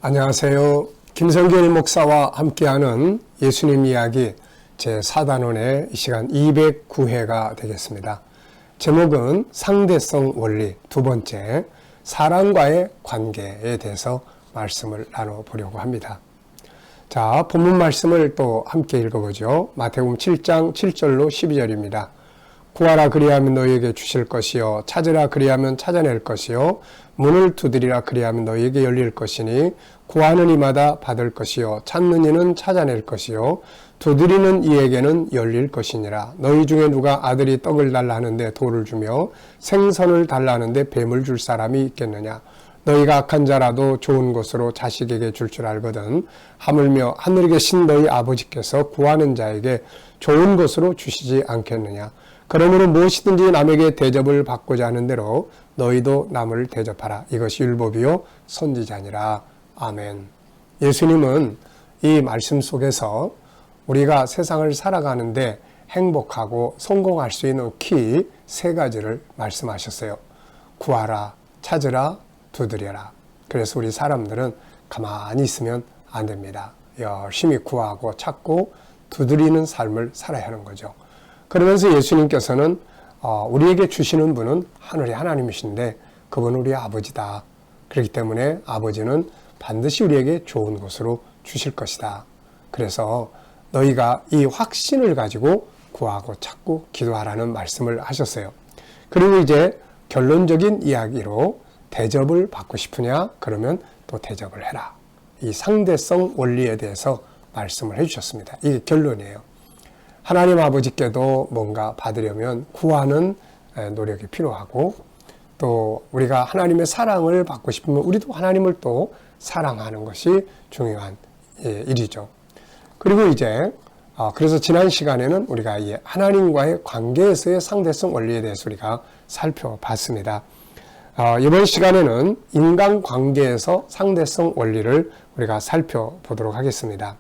안녕하세요. 김성길 목사와 함께하는 예수님 이야기 제4단원의 이 시간 209회가 되겠습니다. 제목은 상대성 원리 두 번째, 사람과의 관계에 대해서 말씀을 나눠보려고 합니다. 자, 본문 말씀을 또 함께 읽어보죠. 마태복음 7장 7절로 12절입니다. 구하라 그리하면 너희에게 주실 것이요 찾으라 그리하면 찾아낼 것이요 문을 두드리라 그리하면 너희에게 열릴 것이니 구하는 이마다 받을 것이요 찾는 이는 찾아낼 것이요 두드리는 이에게는 열릴 것이니라. 너희 중에 누가 아들이 떡을 달라 하는데 돌을 주며 생선을 달라 하는데 뱀을 줄 사람이 있겠느냐. 너희가 악한 자라도 좋은 것으로 자식에게 줄 알거든 하물며 하늘에 계신 너희 아버지께서 구하는 자에게 좋은 것으로 주시지 않겠느냐. 그러므로 무엇이든지 남에게 대접을 받고자 하는 대로 너희도 남을 대접하라. 이것이 율법이요 선지자니라. 아멘. 예수님은 이 말씀 속에서 우리가 세상을 살아가는데 행복하고 성공할 수 있는 키 세 가지를 말씀하셨어요. 구하라, 찾으라, 두드려라. 그래서 우리 사람들은 가만히 있으면 안 됩니다. 열심히 구하고 찾고 두드리는 삶을 살아야 하는 거죠. 그러면서 예수님께서는 우리에게 주시는 분은 하늘의 하나님이신데 그분은 우리 아버지다. 그렇기 때문에 아버지는 반드시 우리에게 좋은 것으로 주실 것이다. 그래서 너희가 이 확신을 가지고 구하고 찾고 기도하라는 말씀을 하셨어요. 그리고 이제 결론적인 이야기로 대접을 받고 싶으냐? 그러면 또 대접을 해라. 이 상대성 원리에 대해서 말씀을 해주셨습니다. 이게 결론이에요. 하나님 아버지께도 뭔가 받으려면 구하는 노력이 필요하고 또 우리가 하나님의 사랑을 받고 싶으면 우리도 하나님을 또 사랑하는 것이 중요한 일이죠. 그리고 이제 그래서 지난 시간에는 우리가 이 하나님과의 관계에서의 상대성 원리에 대해서 우리가 살펴봤습니다. 이번 시간에는 인간관계에서 상대성 원리를 우리가 살펴보도록 하겠습니다.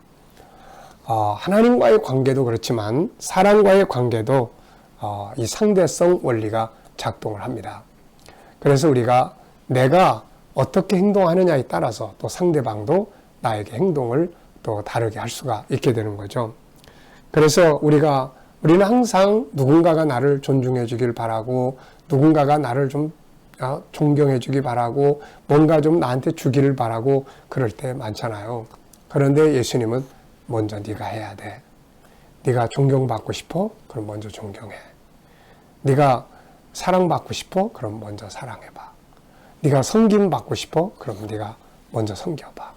하나님과의 관계도 그렇지만 사람과의 관계도 이 상대성 원리가 작동을 합니다. 그래서 우리가 내가 어떻게 행동하느냐에 따라서 또 상대방도 나에게 행동을 또 다르게 할 수가 있게 되는 거죠. 그래서 우리는 항상 누군가가 나를 존중해 주길 바라고 누군가가 나를 좀 존경해 주길 바라고 뭔가 좀 나한테 주기를 바라고 그럴 때 많잖아요. 그런데 예수님은 먼저 네가 해야 돼. 네가 존경받고 싶어? 그럼 먼저 존경해. 네가 사랑받고 싶어? 그럼 먼저 사랑해봐. 네가 섬김받고 싶어? 그럼 네가 먼저 섬겨봐.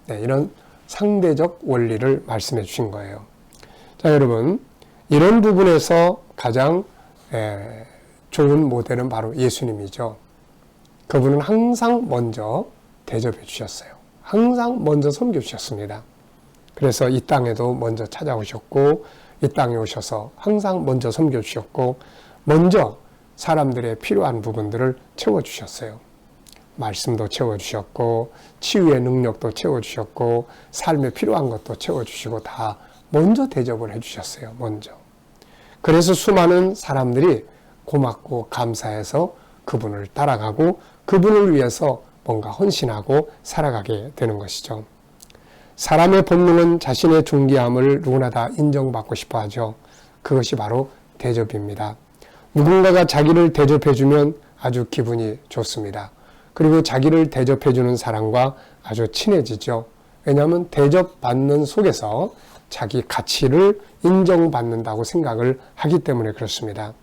네, 이런 상대적 원리를 말씀해 주신 거예요. 자, 여러분, 이런 부분에서 가장 좋은 모델은 바로 예수님이죠. 그분은 항상 먼저 대접해 주셨어요. 항상 먼저 섬겨 주셨습니다. 그래서 이 땅에도 먼저 찾아오셨고 이 땅에 오셔서 항상 먼저 섬겨주셨고 먼저 사람들의 필요한 부분들을 채워주셨어요. 말씀도 채워주셨고 치유의 능력도 채워주셨고 삶에 필요한 것도 채워주시고 다 먼저 대접을 해주셨어요. 먼저. 그래서 수많은 사람들이 고맙고 감사해서 그분을 따라가고 그분을 위해서 뭔가 헌신하고 살아가게 되는 것이죠. 사람의 본능은 자신의 존귀함을 누구나 다 인정받고 싶어 하죠. 그것이 바로 대접입니다. 누군가가 자기를 대접해주면 아주 기분이 좋습니다. 그리고 자기를 대접해주는 사람과 아주 친해지죠. 왜냐하면 대접받는 속에서 자기 가치를 인정받는다고 생각을 하기 때문에 그렇습니다.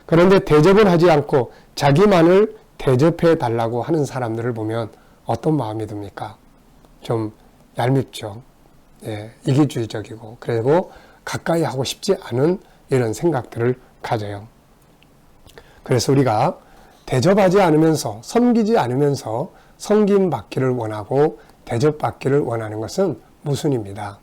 그런데 대접을 하지 않고 자기만을 대접해 달라고 하는 사람들을 보면 어떤 마음이 듭니까? 좀 얄밉죠. 이기주의적이고 그리고 가까이 하고 싶지 않은 이런 생각들을 가져요. 그래서 우리가 대접하지 않으면서 섬기지 않으면서 섬김받기를 원하고 대접받기를 원하는 것은 모순입니다.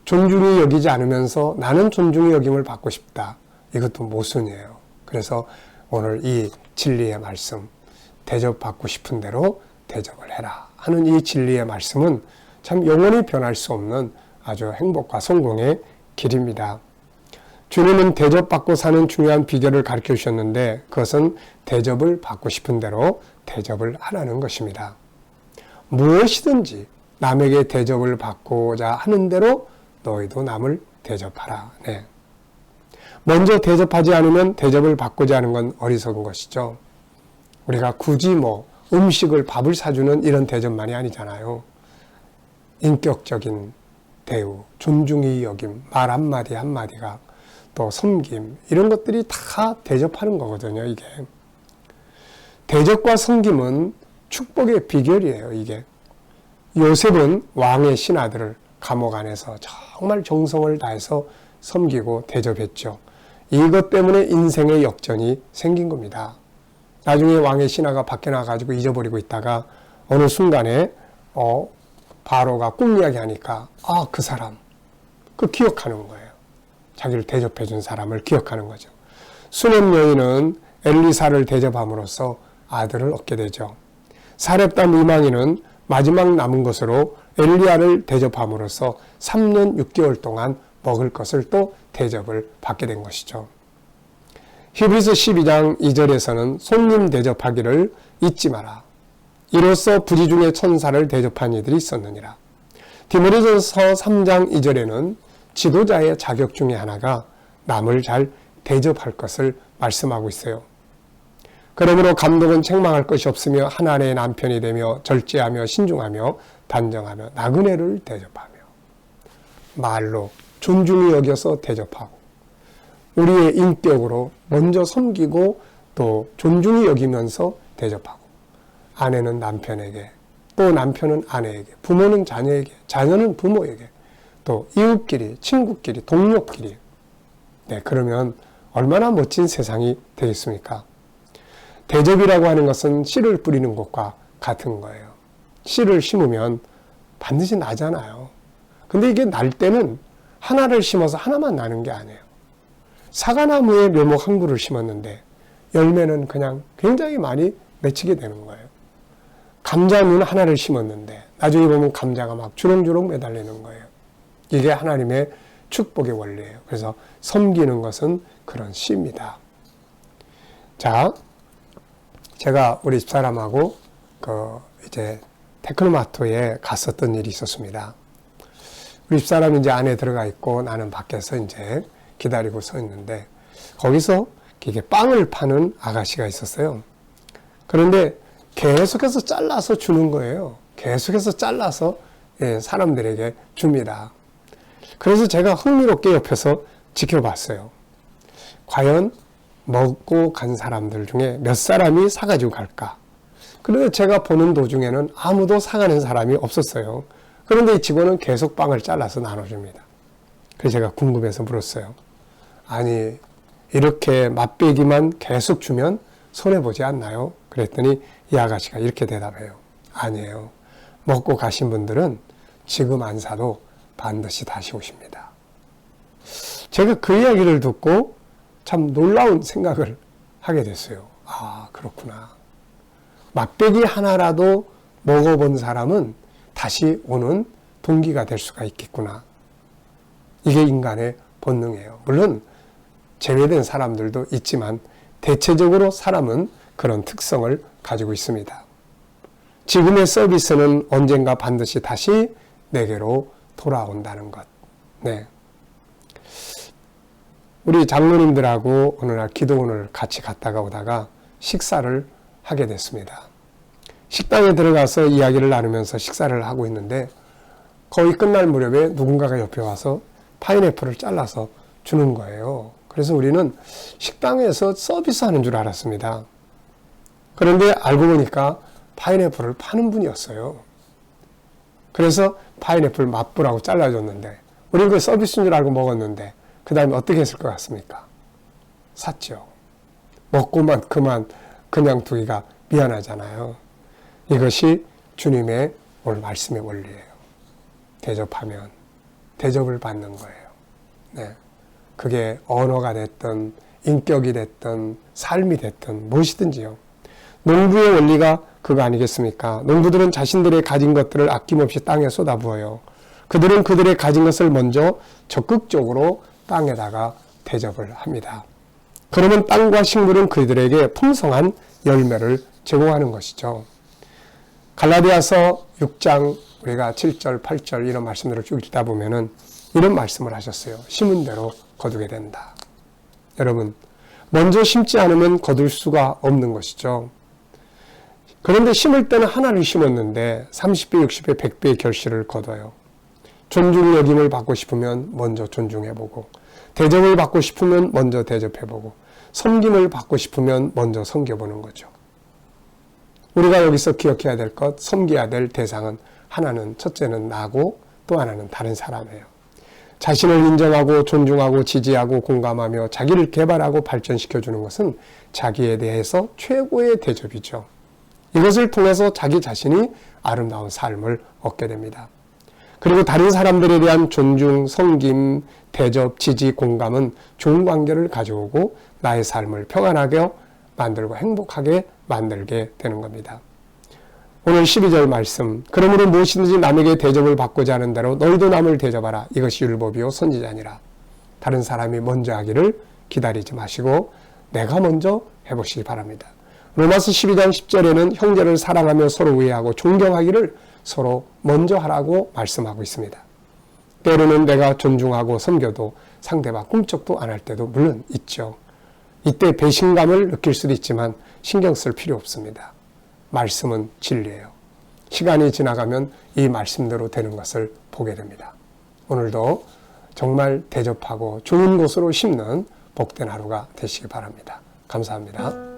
존중이 여기지 않으면서 나는 존중의 여김을 받고 싶다. 이것도 모순이에요. 그래서 오늘 이 진리의 말씀, 대접받고 싶은 대로 대접을 해라 하는 이 진리의 말씀은 참 영원히 변할 수 없는 아주 행복과 성공의 길입니다. 주님은 대접받고 사는 중요한 비결을 가르쳐 주셨는데 그것은 대접을 받고 싶은 대로 대접을 하라는 것입니다. 무엇이든지 남에게 대접을 받고자 하는 대로 너희도 남을 대접하라. 네. 먼저 대접하지 않으면 대접을 받고자 하는 건 어리석은 것이죠. 우리가 굳이 음식을, 밥을 사주는 이런 대접만이 아니잖아요. 인격적인 대우, 존중의 여김, 말 한마디 한마디가, 또 섬김, 이런 것들이 다 대접하는 거거든요, 이게. 대접과 섬김은 축복의 비결이에요, 이게. 요셉은 왕의 신하들을 감옥 안에서 정말 정성을 다해서 섬기고 대접했죠. 이것 때문에 인생의 역전이 생긴 겁니다. 나중에 왕의 신하가 밖에 나가지고 잊어버리고 있다가 어느 순간에 바로가 꿈 이야기 하니까 그 사람, 기억하는 거예요. 자기를 대접해준 사람을 기억하는 거죠. 수넴 여인은 엘리사를 대접함으로써 아들을 얻게 되죠. 사렙다 미망이는 마지막 남은 것으로 엘리야를 대접함으로써 3년 6개월 동안 먹을 것을 또 대접을 받게 된 것이죠. 히브리서 12장 2절에서는 손님 대접하기를 잊지 마라. 이로써 부지 중에 천사를 대접한 이들이 있었느니라. 디모데전서 3장 2절에는 지도자의 자격 중에 하나가 남을 잘 대접할 것을 말씀하고 있어요. 그러므로 감독은 책망할 것이 없으며 하나님의 남편이 되며 절제하며 신중하며 단정하며 나그네를 대접하며, 말로 존중히 여겨서 대접하고 우리의 인격으로 먼저 섬기고 또 존중히 여기면서 대접하고, 아내는 남편에게, 또 남편은 아내에게, 부모는 자녀에게, 자녀는 부모에게, 또 이웃끼리, 친구끼리, 동료끼리. 네, 그러면 얼마나 멋진 세상이 되겠습니까? 대접이라고 하는 것은 씨를 뿌리는 것과 같은 거예요. 씨를 심으면 반드시 나잖아요. 근데 이게 날 때는 하나를 심어서 하나만 나는 게 아니에요. 사과나무에 묘목 한 그루를 심었는데 열매는 그냥 굉장히 많이 맺히게 되는 거예요. 감자는 하나를 심었는데 나중에 보면 감자가 막 주렁주렁 매달리는 거예요. 이게 하나님의 축복의 원리예요. 그래서 섬기는 것은 그런 씨입니다. 자, 제가 우리 집사람하고 이제 테크노마트에 갔었던 일이 있었습니다. 우리 집사람이 이제 안에 들어가 있고 나는 밖에서 이제 기다리고 서 있는데 거기서 이게 빵을 파는 아가씨가 있었어요. 그런데 계속해서 잘라서 주는 거예요. 계속해서 잘라서 사람들에게 줍니다. 그래서 제가 흥미롭게 옆에서 지켜봤어요. 과연 먹고 간 사람들 중에 몇 사람이 사가지고 갈까? 그런데 제가 보는 도중에는 아무도 사가는 사람이 없었어요. 그런데 이 직원은 계속 빵을 잘라서 나눠줍니다. 그래서 제가 궁금해서 물었어요. 아니, 이렇게 맛배기만 계속 주면 손해보지 않나요? 그랬더니 이 아가씨가 이렇게 대답해요. 아니에요. 먹고 가신 분들은 지금 안 사도 반드시 다시 오십니다. 제가 그 이야기를 듣고 참 놀라운 생각을 하게 됐어요. 아, 그렇구나. 맛배기 하나라도 먹어본 사람은 다시 오는 동기가 될 수가 있겠구나. 이게 인간의 본능이에요. 물론 제외된 사람들도 있지만 대체적으로 사람은 그런 특성을 가지고 있습니다. 지금의 서비스는 언젠가 반드시 다시 내게로 돌아온다는 것. 네. 우리 장로님들하고 어느 날 기도원을 같이 갔다가 오다가 식사를 하게 됐습니다. 식당에 들어가서 이야기를 나누면서 식사를 하고 있는데 거의 끝날 무렵에 누군가가 옆에 와서 파인애플을 잘라서 주는 거예요. 그래서 우리는 식당에서 서비스하는 줄 알았습니다. 그런데 알고 보니까 파인애플을 파는 분이었어요. 그래서 파인애플 맛보라고 잘라줬는데 우리는 그 서비스인 줄 알고 먹었는데 그 다음에 어떻게 했을 것 같습니까? 샀죠. 먹고만 그냥 두기가 미안하잖아요. 이것이 주님의 오늘 말씀의 원리예요. 대접하면 대접을 받는 거예요. 네. 그게 언어가 됐든 인격이 됐든 삶이 됐든 무엇이든지요. 농부의 원리가 그거 아니겠습니까? 농부들은 자신들의 가진 것들을 아낌없이 땅에 쏟아부어요. 그들은 그들의 가진 것을 먼저 적극적으로 땅에다가 대접을 합니다. 그러면 땅과 식물은 그들에게 풍성한 열매를 제공하는 것이죠. 갈라디아서 6장 우리가 7절, 8절 이런 말씀들을 쭉 읽다 보면은 이런 말씀을 하셨어요. 심은 대로 거두게 된다. 여러분, 먼저 심지 않으면 거둘 수가 없는 것이죠. 그런데 심을 때는 하나를 심었는데 30배, 60배, 100배의 결실을 거둬요. 존중 여김을 받고 싶으면 먼저 존중해보고, 대접을 받고 싶으면 먼저 대접해보고, 섬김을 받고 싶으면 먼저 섬겨보는 거죠. 우리가 여기서 기억해야 될 것, 섬겨야 될 대상은 하나는 첫째는 나고 또 하나는 다른 사람이에요. 자신을 인정하고 존중하고 지지하고 공감하며 자기를 개발하고 발전시켜주는 것은 자기에 대해서 최고의 대접이죠. 이것을 통해서 자기 자신이 아름다운 삶을 얻게 됩니다. 그리고 다른 사람들에 대한 존중, 섬김, 대접, 지지, 공감은 좋은 관계를 가져오고 나의 삶을 평안하게 만들고 행복하게 만들게 되는 겁니다. 오늘 12절 말씀, 그러므로 무엇이든지 남에게 대접을 받고자 하는 대로 너희도 남을 대접하라. 이것이 율법이요 선지자니라. 다른 사람이 먼저 하기를 기다리지 마시고 내가 먼저 해보시기 바랍니다. 로마서 12장 10절에는 형제를 사랑하며 서로 우애하고 존경하기를 서로 먼저 하라고 말씀하고 있습니다. 때로는 내가 존중하고 섬겨도 상대방 꿈쩍도 안 할 때도 물론 있죠. 이때 배신감을 느낄 수도 있지만 신경 쓸 필요 없습니다. 말씀은 진리예요. 시간이 지나가면 이 말씀대로 되는 것을 보게 됩니다. 오늘도 정말 대접하고 좋은 곳으로 심는 복된 하루가 되시기 바랍니다. 감사합니다.